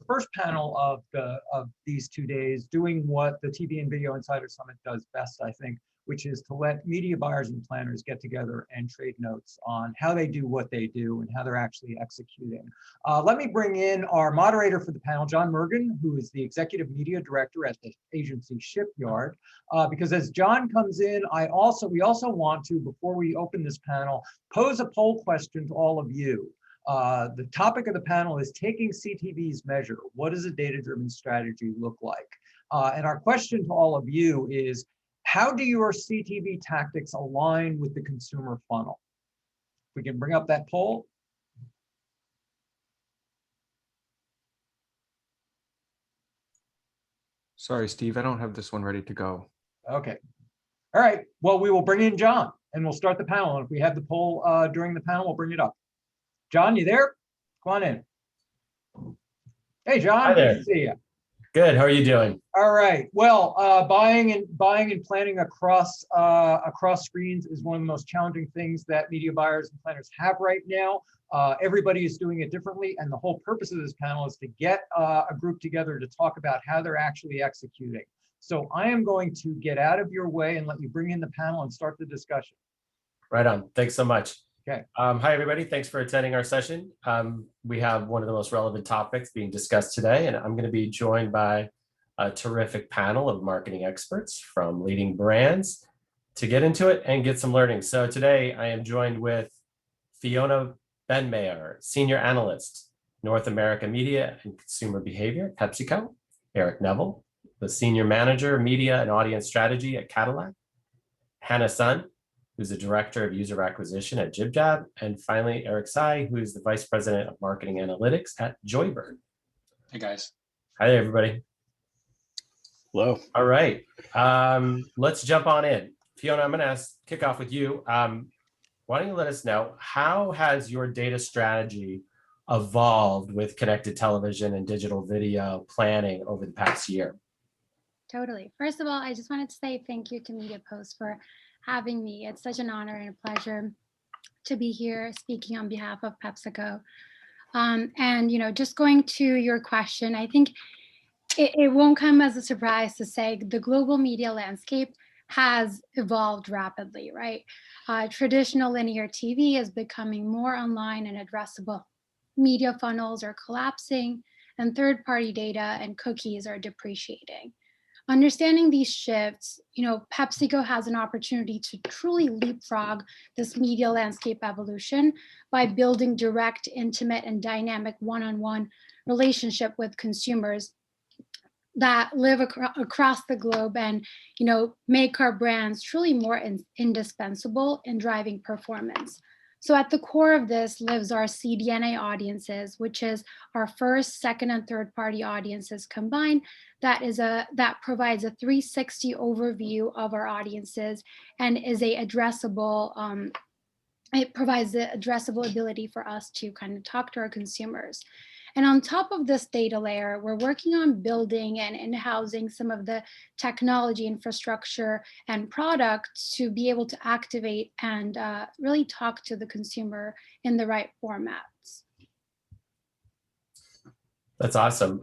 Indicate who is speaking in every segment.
Speaker 1: first panel of these 2 days, doing what the TV and Video Insider Summit does best, I think, which is to let media buyers and planners get together and trade notes on how they do what they do and how they're actually executing. Let me bring in our moderator for the panel, John Mergen, who is the Executive Media Director at the agency Shipyard. Because as John comes in, we also want to, before we open this panel, pose a poll question to all of you. The topic of the panel is taking CTV's measure. What does a data-driven strategy look like? And our question to all of you is, how do your CTV tactics align with the consumer funnel? If we can bring up that poll.
Speaker 2: Sorry, Steve, I don't have this one ready to go.
Speaker 1: Okay. All right. Well, we will bring in John and we'll start the panel. And if we have the poll during the panel, we'll bring it up. John, you there? Come on in. Hey, John.
Speaker 3: Hi there.
Speaker 1: Good to see you.
Speaker 3: Good. How are you doing?
Speaker 1: All right. Well, buying and planning across screens is one of the most challenging things that media buyers and planners have right now. Everybody is doing it differently, and the whole purpose of this panel is to get a group together to talk about how they're actually executing. So I am going to get out of your way and let you bring in the panel and start the discussion.
Speaker 3: Right on. Thanks so much.
Speaker 1: Okay.
Speaker 3: Hi, everybody. Thanks for attending our session. We have one of the most relevant topics being discussed today, and I'm going to be joined by a terrific panel of marketing experts from leading brands to get into it and get some learning. So today I am joined with Fiona Benmayor, Senior Analyst, North America Media and Consumer Behavior, PepsiCo, Eric Neville, the Senior Manager, Media and Audience Strategy at Cadillac, Hannah Sun, who's the Director of User Acquisition at JibJab, and finally, Eric Tsai, who is the Vice President of Marketing Analytics at Joybird.
Speaker 4: Hey, guys.
Speaker 3: Hi there, everybody.
Speaker 5: Hello.
Speaker 3: All right, let's jump on in. Fiona, I'm gonna kick off with you. Why don't you let us know, how has your data strategy evolved with connected television and digital video planning over the past year?
Speaker 6: Totally. First of all, I just wanted to say thank you to Media Post for having me. It's such an honor and a pleasure to be here speaking on behalf of PepsiCo. And, you know, just going to your question, I think it won't come as a surprise to say the global media landscape has evolved rapidly, right? Traditional linear TV is becoming more online and addressable. Media funnels are collapsing and third-party data and cookies are depreciating. Understanding these shifts, you know, PepsiCo has an opportunity to truly leapfrog this media landscape evolution by building direct, intimate, and dynamic one-on-one relationship with consumers that live across the globe and, you know, make our brands truly more indispensable in driving performance. So at the core of this lives our CDNA audiences, which is our first, second, and third party audiences combined. That provides a 360 overview of our audiences and is it provides the addressable ability for us to kind of talk to our consumers. And on top of this data layer, we're working on building and in-housing some of the technology infrastructure and products to be able to activate and really talk to the consumer in the right formats.
Speaker 3: That's awesome.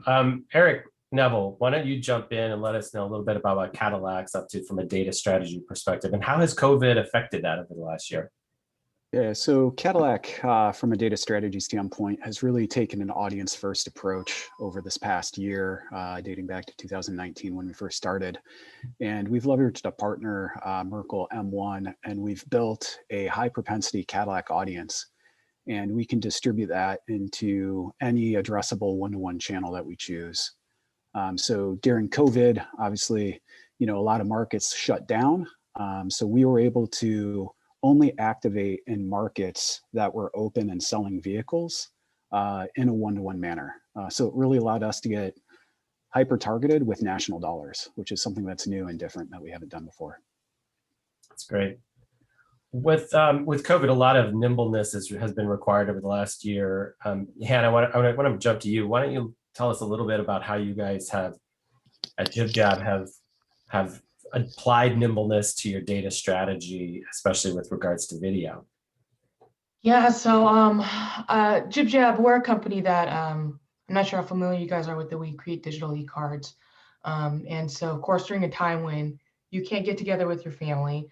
Speaker 3: Eric Neville, why don't you jump in and let us know a little bit about what Cadillac's up to from a data strategy perspective, and how has COVID affected that over the last year?
Speaker 5: Yeah, so Cadillac, from a data strategy standpoint, has really taken an audience-first approach over this past year, dating back to 2019 when we first started. And we've leveraged a partner, Merkle M1, and we've built a high-propensity Cadillac audience. And we can distribute that into any addressable one-to-one channel that we choose. So during COVID, obviously, you know, a lot of markets shut down. So we were able to only activate in markets that were open and selling vehicles in a one-to-one manner. So it really allowed us to get hyper-targeted with national dollars, which is something that's new and different that we haven't done before.
Speaker 3: That's great. With COVID, a lot of nimbleness has been required over the last year. Hannah, I want to jump to you. Why don't you tell us a little bit about how you guys have at JibJab have applied nimbleness to your data strategy, especially with regards to video?
Speaker 7: Yeah, so JibJab, we're a company that
Speaker 4: I'm not sure how familiar you guys are with the We Create Digital e-cards. And so, of course, during a time when you can't get together with your family,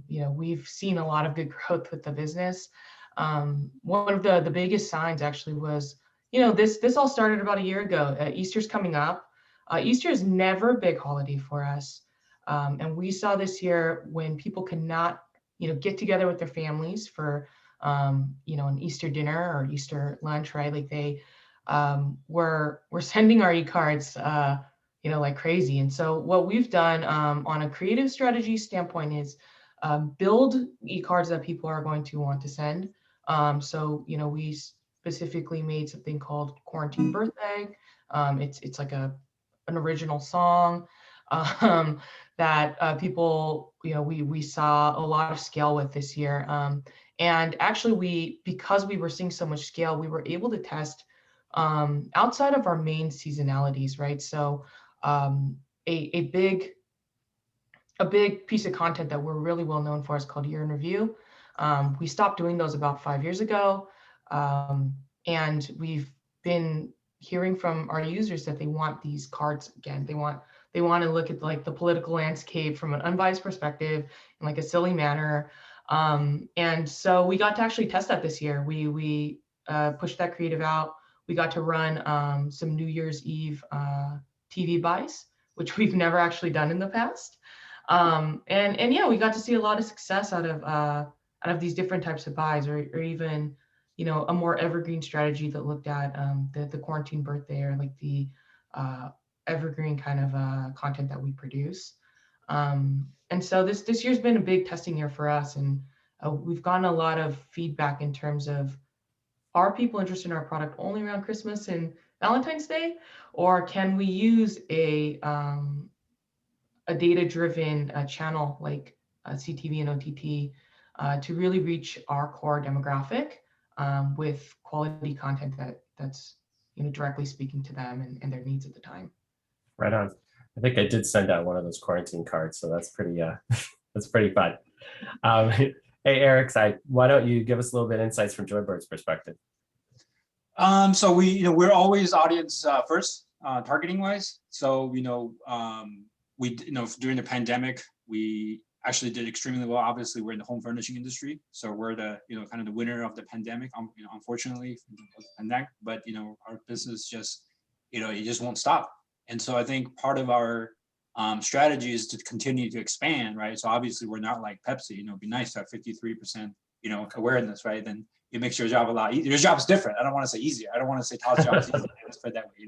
Speaker 4: we've seen a lot of good growth with the business. One of the biggest signs actually was, this all started about a year ago. Easter's coming up. Easter is never a big holiday for us. And we saw this year when people could not, get together with their families for, an Easter dinner or Easter lunch, right? Like they we're sending our e-cards, like crazy. And so what we've done on a creative strategy standpoint is build e-cards that people are going to want to send. We specifically made something called Quarantine Birthday. It's like an original song that people, we saw a lot of scale with this year. And actually because we were seeing so much scale, we were able to test outside of our main seasonalities, right? So a big piece of content that we're really well known for is called Year in Review. We stopped doing those about 5 years ago. And we've been hearing from our users that they want these cards again. They want to look at like the political landscape from an unbiased perspective in like a silly manner. And so we got to actually test that this year. We pushed that creative out. We got to run some New Year's Eve TV buys, which we've never actually done in the past. And yeah, we got to see a lot of success out of these different types of buys, or even, a more evergreen strategy that looked at the quarantine birthday, or like the evergreen kind of content that we produce. And so this year's been a big testing year for us, and we've gotten a lot of feedback in terms of, are people interested in our product only around Christmas and Valentine's Day, or can we use a data-driven channel like CTV and OTT to really reach our core demographic with quality content that's directly speaking to them and their needs at the time.
Speaker 3: Right on. I think I did send out one of those quarantine cards, so that's pretty that's pretty fun. Hey, Eric, Tsai, why don't you give us a little bit of insights from Joybird's perspective?
Speaker 7: So we're always audience first, targeting wise. So we during the pandemic, we actually did extremely well. Obviously, we're in the home furnishing industry, so we're the kind of the winner of the pandemic. Unfortunately, but our business just it just won't stop. And so I think part of our strategy is to continue to expand, right? So obviously, we're not like Pepsi. It'd be nice to have 53% awareness, right? Then it makes your job a lot easier. Your job's different. I don't want to say easier. I don't want to say Todd's job is easier. Let's put it that way,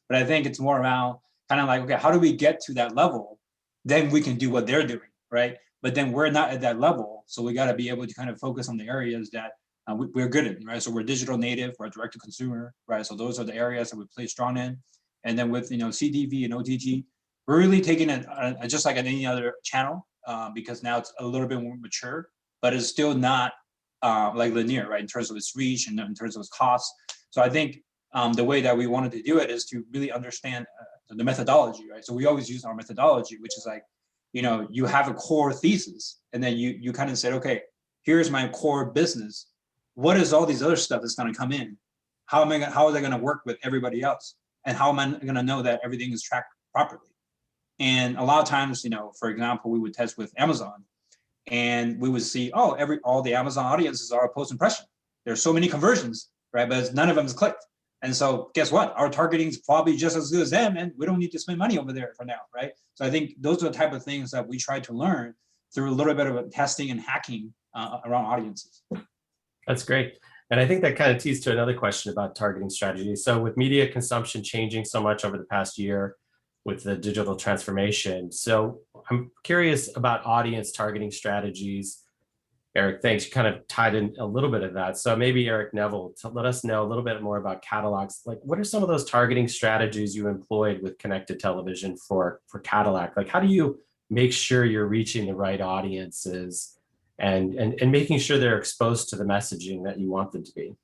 Speaker 7: But I think it's more around kind of like, okay, how do we get to that level? Then we can do what they're doing, right? But then we're not at that level. So we got to be able to kind of focus on the areas that we're good in, right? So we're digital native, we're direct to consumer, right? So those are the areas that we play strong in. And then with, CTV and OTT, we're really taking it just like any other channel because now it's a little bit more mature, but it's still not like linear, right? In terms of its reach and in terms of its costs. So I think the way that we wanted to do it is to really understand the methodology, right? So we always use our methodology, which is like, you have a core thesis, and then you kind of said, okay, here's my core business. What is all these other stuff that's going to come in? How are they going to work with everybody else? And how am I going to know that everything is tracked properly? And a lot of times, for example, we would test with Amazon, and we would see, all the Amazon audiences are post-impression. There's so many conversions, right? But none of them is clicked. And so guess what? Our targeting is probably just as good as them, and we don't need to spend money over there for now, right? So I think those are the type of things that we try to learn through a little bit of testing and hacking around audiences.
Speaker 3: That's great. And I think that kind of tees to another question about targeting strategy. So with media consumption changing so much over the past year with the digital transformation, so I'm curious about audience targeting strategies. Eric, thanks. You kind of tied in a little bit of that. So maybe Eric, Neville, let us know a little bit more about Cadillac's. Like, what are some of those targeting strategies you employed with connected television for Cadillac? Like, how do you make sure you're reaching the right audiences and making sure they're exposed to the messaging that you want them to be?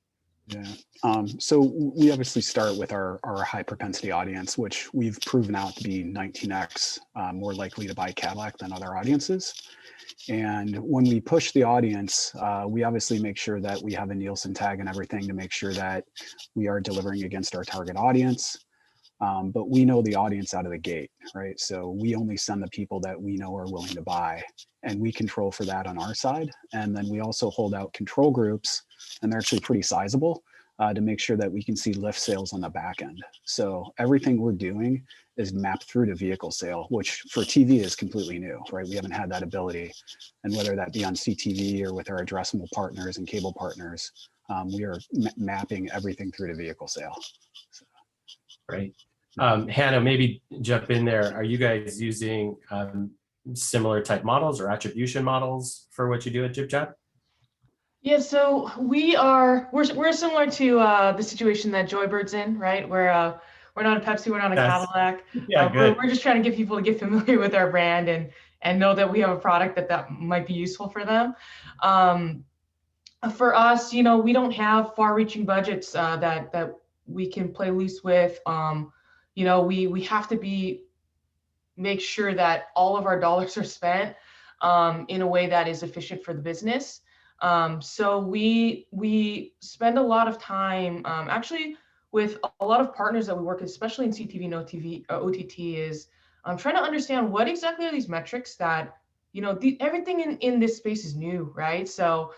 Speaker 5: Yeah. So we obviously start with our high propensity audience, which we've proven out to be 19x more likely to buy Cadillac than other audiences. And when we push the audience, we obviously make sure that we have a Nielsen tag and everything to make sure that we are delivering against our target audience. But we know the audience out of the gate, right? So we only send the people that we know are willing to buy, and we control for that on our side. And then we also hold out control groups, and they're actually pretty sizable, to make sure that we can see lift sales on the back end. So everything we're doing is mapped through to vehicle sale, which for TV is completely new, right? We haven't had that ability. And whether that be on CTV or with our addressable partners and cable partners, we are mapping everything through to vehicle sale.
Speaker 3: Great. Hannah, maybe jump in there. Are you guys using similar type models or attribution models for what you do at JibJab?
Speaker 4: Yeah, so we're similar to the situation that Joybird's in, right? We're not a Pepsi, we're not a Cadillac.
Speaker 3: Yeah, good.
Speaker 4: We're just trying to get people to get familiar with our brand and know that we have a product that might be useful for them. For us, we don't have far-reaching budgets that we can play loose with. We have to make sure that all of our dollars are spent in a way that is efficient for the business. So we spend a lot of time actually with a lot of partners that we work with, especially in CTV and OTT, is trying to understand what exactly are these metrics that, everything in this space is new, right? So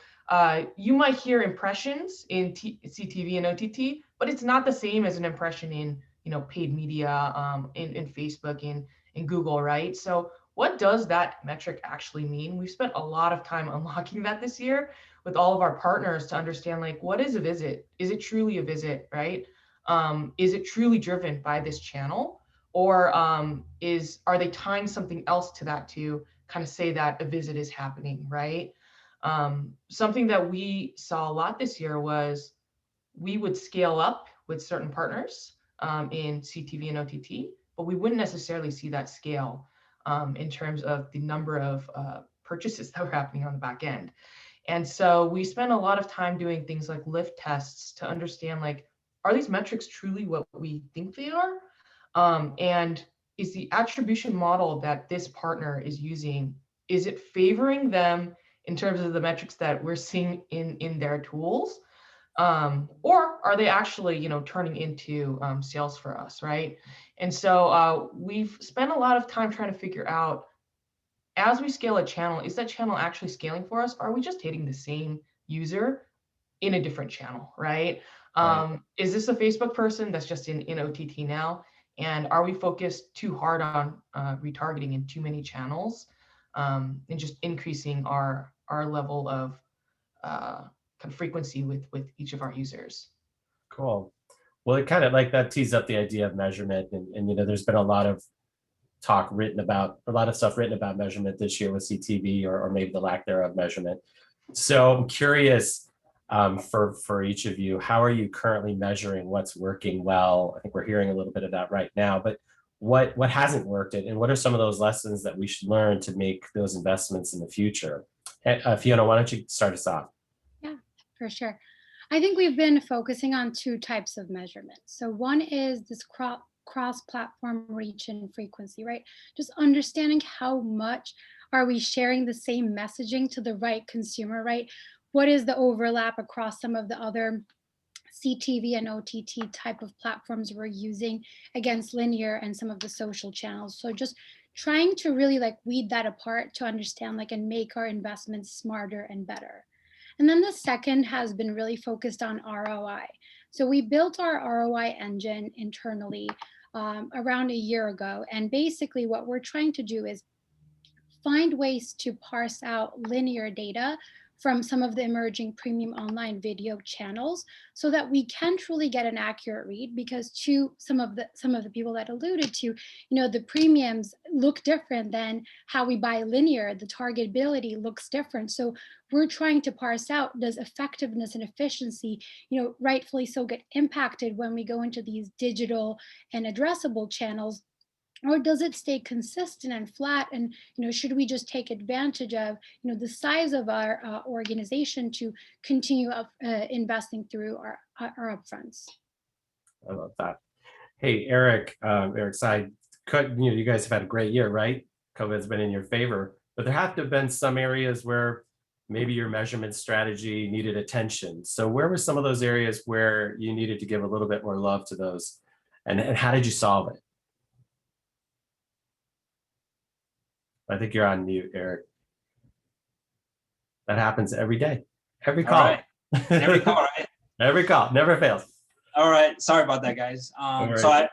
Speaker 4: you might hear impressions in CTV and OTT, but it's not the same as an impression in, paid media, in Facebook, in Google, right? So what does that metric actually mean? We've spent a lot of time unlocking that this year with all of our partners to understand, like, what is a visit? Is it truly a visit, right? Is it truly driven by this channel? Or are they tying something else to that to kind of say that a visit is happening, right? Something that we saw a lot this year was we would scale up with certain partners in CTV and OTT, but we wouldn't necessarily see that scale in terms of the number of purchases that were happening on the back end. And so we spent a lot of time doing things like lift tests to understand, like, are these metrics truly what we think they are? And is the attribution model that this partner is using, is it favoring them in terms of the metrics that we're seeing in their tools? Or are they actually, turning into sales for us, right? And so we've spent a lot of time trying to figure out, as we scale a channel, is that channel actually scaling for us? Are we just hitting the same user in a different channel, right?
Speaker 3: Right.
Speaker 4: Is this a Facebook person that's just in OTT now? And are we focused too hard on retargeting in too many channels and just increasing our level of kind of frequency with each of our users?
Speaker 3: Cool. Well, it kind of like that tees up the idea of measurement, and there's been a lot of stuff written about measurement this year with CTV or maybe the lack thereof measurement. So I'm curious, for each of you, how are you currently measuring what's working well? I think we're hearing a little bit of that right now, but what hasn't worked, and what are some of those lessons that we should learn to make those investments in the future? Fiona, why don't you start us off?
Speaker 6: Yeah, for sure. I think we've been focusing on two types of measurements. So one is this cross-platform reach and frequency, right? Just understanding how much are we sharing the same messaging to the right consumer, right? What is the overlap across some of the other CTV and OTT type of platforms we're using against linear and some of the social channels? So just trying to really weed that apart to understand and make our investments smarter and better. And then the second has been really focused on ROI. So we built our ROI engine internally around a year ago. And basically what we're trying to do is find ways to parse out linear data from some of the emerging premium online video channels so that we can truly get an accurate read, because to some of the people that alluded to, the premiums look different than how we buy linear. The targetability looks different. So we're trying to parse out, does effectiveness and efficiency, rightfully so, get impacted when we go into these digital and addressable channels Or does it stay consistent and flat? And should we just take advantage of the size of our organization to continue investing through our upfronts?
Speaker 3: I love that. Hey, Eric, Eric Tsai, you guys have had a great year, right? COVID's been in your favor, but there have to have been some areas where maybe your measurement strategy needed attention. So where were some of those areas where you needed to give a little bit more love to those? And how did you solve it? I think you're on mute, Eric. That happens every day, every call.
Speaker 7: Right. Every call, right?
Speaker 3: Every call, never fails.
Speaker 7: All right, sorry about that, guys. So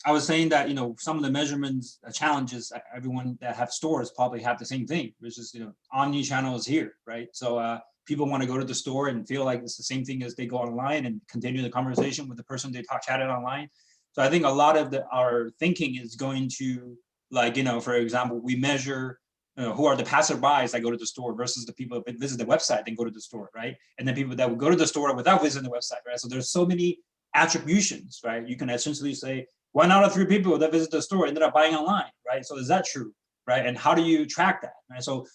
Speaker 7: I was saying that some of the measurements challenges, everyone that have stores probably have the same thing, which is omni-channel is here, right? So people want to go to the store and feel like it's the same thing as they go online and continue the conversation with the person they chatted online. So I think a lot of our thinking is going to, like, for example, we measure who are the passerbys that go to the store versus the people that visit the website and go to the store, right? And then people that would go to the store without visiting the website, right? So there's so many attributions, right? You can essentially say 1 out of 3 people that visit the store ended up buying online, right? So is that true, right? And how do you track that, right? So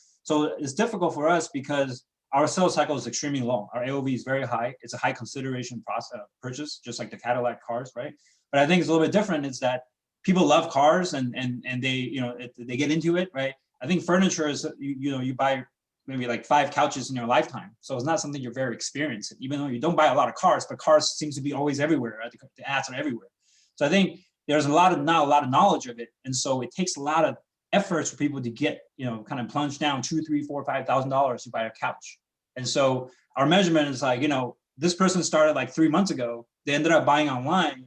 Speaker 7: it's difficult for us because our sales cycle is extremely long. Our AOV is very high. It's a high consideration process purchase, just like the Cadillac cars, right? But I think it's a little bit different. Is that people love cars and they they get into it, right? I think furniture is you buy maybe like 5 couches in your lifetime, so it's not something you're very experienced in, even though you don't buy a lot of cars, but cars seems to be always everywhere, right? The ads are everywhere. So I think there's not a lot of knowledge of it, and so it takes a lot of efforts for people to get kind of plunge down $2,000, $3,000, $4,000, $5,000 to buy a couch. And so our measurement is like, this person started like 3 months ago, they ended up buying online,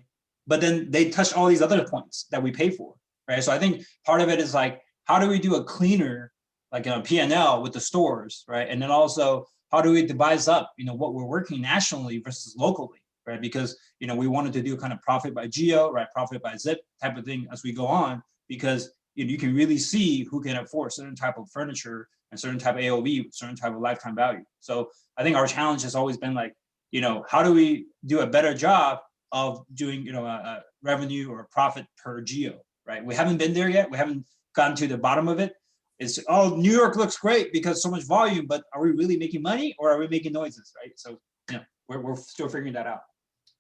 Speaker 7: but then they touched all these other points that we pay for, right? So I think part of it is like, how do we do a cleaner, like a P&L with the stores, right? And then also, how do we devise up, what we're working nationally versus locally, right? Because, we wanted to do kind of profit by geo, right? Profit by zip type of thing as we go on, because you can really see who can afford certain type of furniture and certain type of AOV, certain type of lifetime value. So I think our challenge has always been like, how do we do a better job of doing, a revenue or a profit per geo, right? We haven't been there yet. We haven't gotten to the bottom of it. It's, oh, New York looks great because so much volume, but are we really making money or are we making noises, right? So, we're still figuring that out.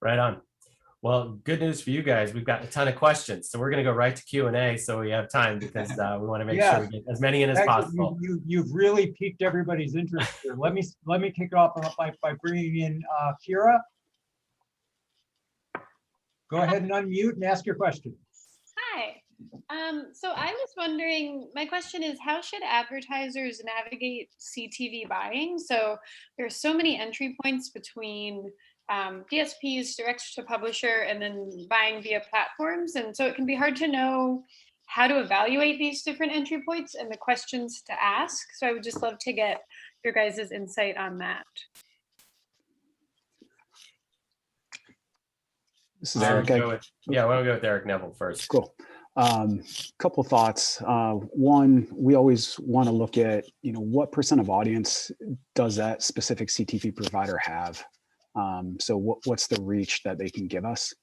Speaker 3: Right on. Well, good news for you guys. We've got a ton of questions, so we're going to go right to Q&A so we have time, because we want to make sure we get as many in as possible.
Speaker 1: You've really piqued everybody's interest here. Let me kick it off by bringing in Kira. Go ahead and unmute and ask your question.
Speaker 8: Hi. So I was wondering, my question is, how should advertisers navigate CTV buying? So there's so many entry points between DSPs, direct to publisher, and then buying via platforms. And so it can be hard to know how to evaluate these different entry points and the questions to ask. So I would just love to get your guys' insight on that.
Speaker 5: This is Eric.
Speaker 3: Why don't we go with Eric Neville first?
Speaker 5: Cool. Couple thoughts. One, we always want to look at, what % of audience does that specific CTV provider have? So what's the reach that they can give us?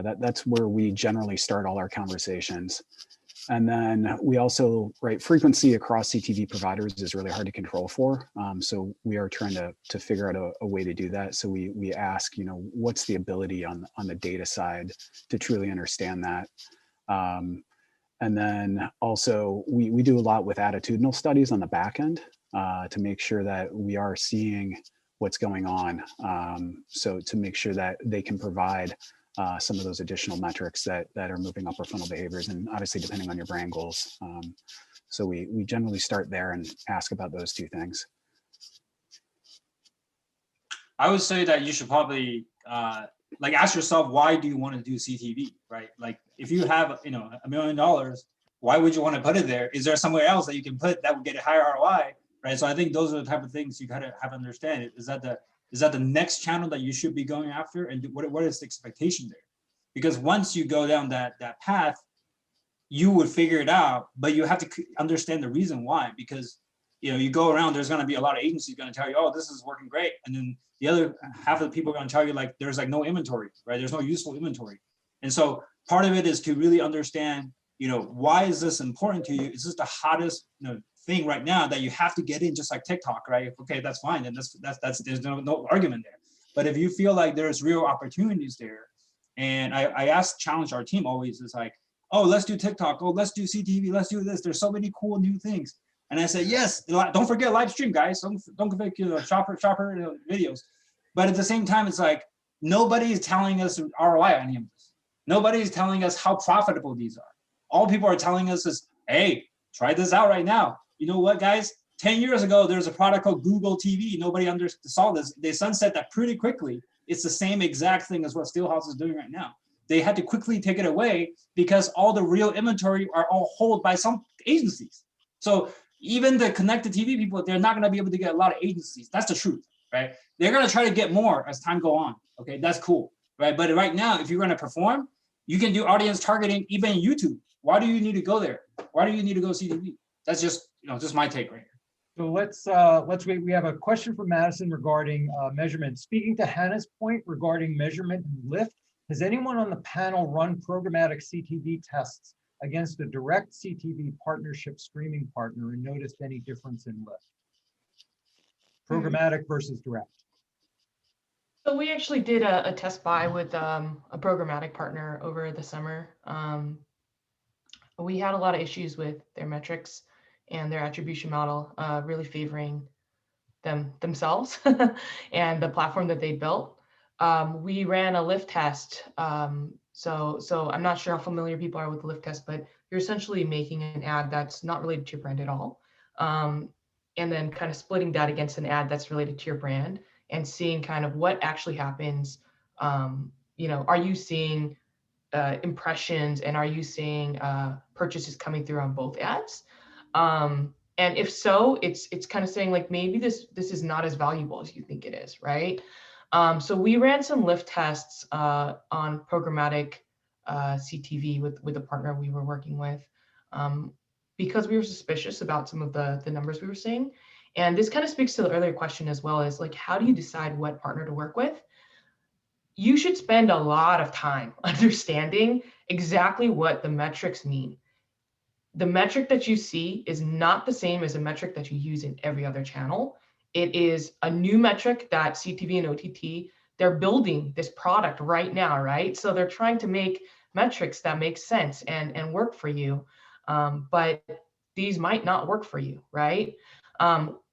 Speaker 5: That's where we generally start all our conversations. And then we also, frequency across CTV providers is really hard to control for. So we are trying to figure out a way to do that. So we ask, what's the ability on the data side to truly understand that? And then also we do a lot with attitudinal studies on the back end to make sure that we are seeing what's going on. So to make sure that they can provide some of those additional metrics that are moving upper funnel behaviors, and obviously depending on your brand goals. So we generally start there and ask about those two things.
Speaker 7: I would say that you should probably ask yourself, why do you want to do CTV, right? Like if you have, $1 million, why would you want to put it there? Is there somewhere else that you can put that would get a higher ROI, right? So I think those are the type of things you gotta have to understand. Is that the next channel that you should be going after, and what is the expectation there? Because once you go down that path, you would figure it out, but you have to understand the reason why. Because you go around, there's going to be a lot of agencies going to tell you, oh, this is working great, and then the other half of the people are going to tell you like there's like no inventory, right? There's no useful inventory. And so part of it is to really understand, why is this important to you? Is this the hottest, thing right now that you have to get in, just like TikTok, right? Okay, that's fine. And that's there's no argument there. But if you feel like there's real opportunities there, and I challenge our team always, is like, oh, let's do TikTok. Oh, let's do CTV. Let's do this. There's so many cool new things. And I say, yes, don't forget live stream, guys. Don't forget shopper videos. But at the same time, it's like, nobody is telling us ROI on any of this. Nobody is telling us how profitable these are. All people are telling us is, hey, try this out right now. You know what, guys? 10 years ago, there's a product called Google TV. Nobody saw this. They sunset that pretty quickly. It's the same exact thing as what Steelhouse is doing right now. They had to quickly take it away because all the real inventory are all held by some agencies. So even the connected TV people, they're not going to be able to get a lot of agencies. That's the truth, right? They're going to try to get more as time go on. Okay, that's cool, right? But right now, if you're going to perform, you can do audience targeting even YouTube. Why do you need to go there? Why do you need to go CTV? That's just, just my take right here.
Speaker 1: So let's wait. We have a question from Madison regarding measurement. Speaking to Hannah's point regarding measurement and lift, has anyone on the panel run programmatic CTV tests against a direct CTV partnership streaming partner and noticed any difference in lift? Programmatic versus direct.
Speaker 4: So we actually did a test buy with a programmatic partner over the summer. We had a lot of issues with their metrics and their attribution model really favoring themselves and the platform that they built. We ran a lift test. So I'm not sure how familiar people are with the lift test, but you're essentially making an ad that's not related to your brand at all. And then kind of splitting that against an ad that's related to your brand and seeing kind of what actually happens. Are you seeing impressions and are you seeing purchases coming through on both ads? And if so, it's kind of saying like, maybe this is not as valuable as you think it is, right? So we ran some lift tests on programmatic CTV with a partner we were working with because we were suspicious about some of the numbers we were seeing. And this kind of speaks to the earlier question as well, as like, how do you decide what partner to work with? You should spend a lot of time understanding exactly what the metrics mean. The metric that you see is not the same as a metric that you use in every other channel. It is a new metric that CTV and OTT, they're building this product right now, right? So they're trying to make metrics that make sense and work for you. But these might not work for you, right?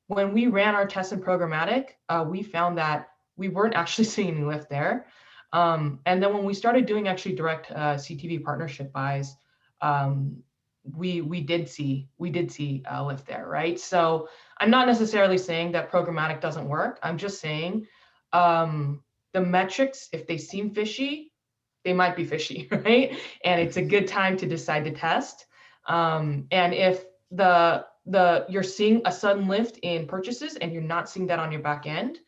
Speaker 4: When we ran our tests in programmatic, we found that we weren't actually seeing any lift there. And then when we started doing actually direct CTV partnership buys, we did see a lift there, right? So I'm not necessarily saying that programmatic doesn't work. I'm just saying the metrics, if they seem fishy, they might be fishy, right? And it's a good time to decide to test. And if you're seeing a sudden lift in purchases and you're not seeing that on your back end,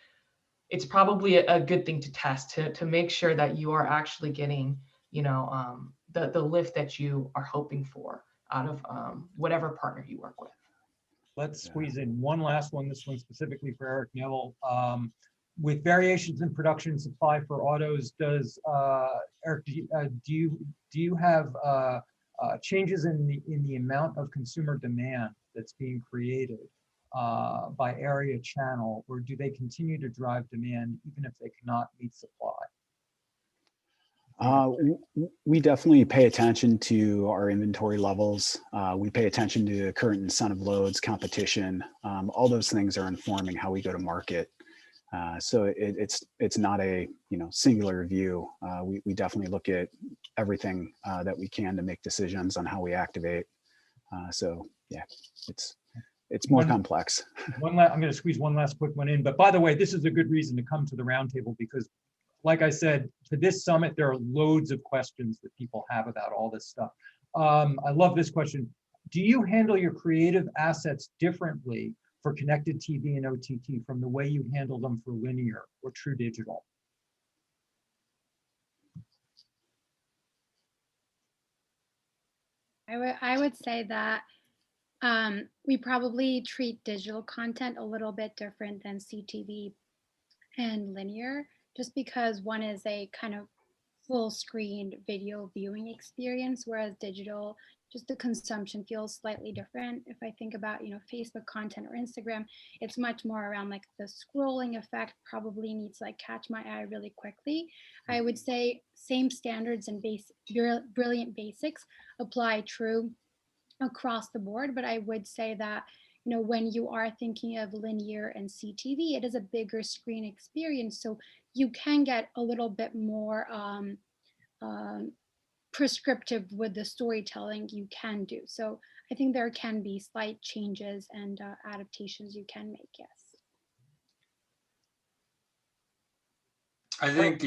Speaker 4: it's probably a good thing to test to make sure that you are actually getting, the lift that you are hoping for out of whatever partner you work with.
Speaker 1: Let's squeeze in one last one, this one specifically for Eric Neville. With variations in production and supply for autos, does Eric, do you have changes in the amount of consumer demand that's being created by area channel, or do they continue to drive demand even if they cannot meet supply?
Speaker 5: We definitely pay attention to our inventory levels. We pay attention to current incentive loads, competition. All those things are informing how we go to market. So it's not a singular view. We definitely look at everything that we can to make decisions on how we activate. So yeah, it's more complex.
Speaker 1: I'm going to squeeze one last quick one in. But by the way, this is a good reason to come to the roundtable because, like I said, for this summit, there are loads of questions that people have about all this stuff. I love this question. Do you handle your creative assets differently for connected TV and OTT from the way you handle them for linear or true digital?
Speaker 6: I would say that we probably treat digital content a little bit different than CTV and linear, just because one is a kind of full screened video viewing experience, whereas digital, just the consumption feels slightly different. If I think about, Facebook content or Instagram, it's much more around like the scrolling effect, probably needs to like catch my eye really quickly. I would say same standards and brilliant basics apply true across the board, but I would say that when you are thinking of linear and CTV, it is a bigger screen experience, so you can get a little bit more prescriptive with the storytelling you can do. So I think there can be slight changes and adaptations you can make. Yes.
Speaker 7: I think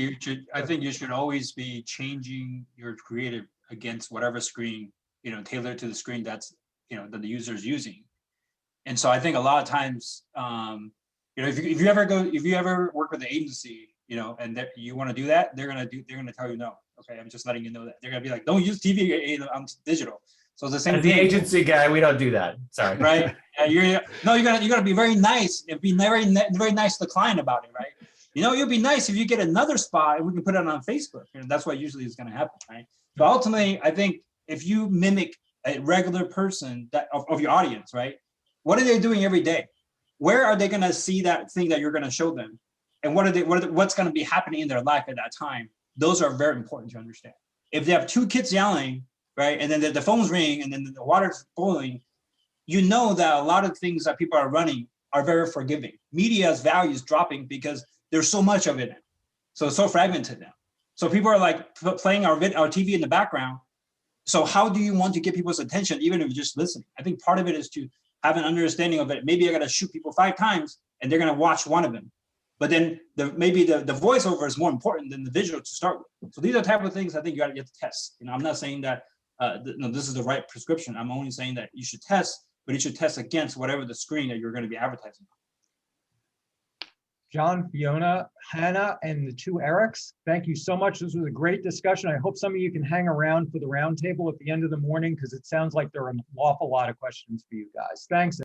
Speaker 7: you should always be changing your creative against whatever screen, tailored to the screen that's, that the user is using. And so I think a lot of times, if you ever work with an agency, and that you want to do that, they're gonna tell you no. Okay, I'm just letting you know that they're gonna be like, don't use TV on digital. So it's the same
Speaker 3: As
Speaker 7: thing.
Speaker 3: the agency guy, we don't do that. Sorry.
Speaker 7: Right? You gotta be very nice and be very nice to the client about it, right? You'll be nice if you get another spot and we can put it on Facebook. That's what usually is gonna happen, right? But ultimately, I think if you mimic a regular person of your audience, right? What are they doing every day? Where are they gonna see that thing that you're gonna show them? And what's gonna be happening in their life at that time? Those are very important to understand. If they have two kids yelling, right, and then the phone's ringing and then the water's boiling, that a lot of things that people are running are very forgiving. Media's value is dropping because there's so much of it. So it's so fragmented now. So people are like playing our TV in the background. So how do you want to get people's attention, even if you're just listening? I think part of it is to have an understanding of it. Maybe I gotta shoot people 5 times and they're gonna watch one of them. But then maybe the voiceover is more important than the visual to start with. So these are the type of things I think you gotta get to test. I'm not saying that this is the right prescription. I'm only saying that you should test, but you should test against whatever the screen that you're gonna be advertising on.
Speaker 1: John, Fiona, Hannah, and the 2 Erics, thank you so much. This was a great discussion. I hope some of you can hang around for the roundtable at the end of the morning because it sounds like there are an awful lot of questions for you guys. Thanks.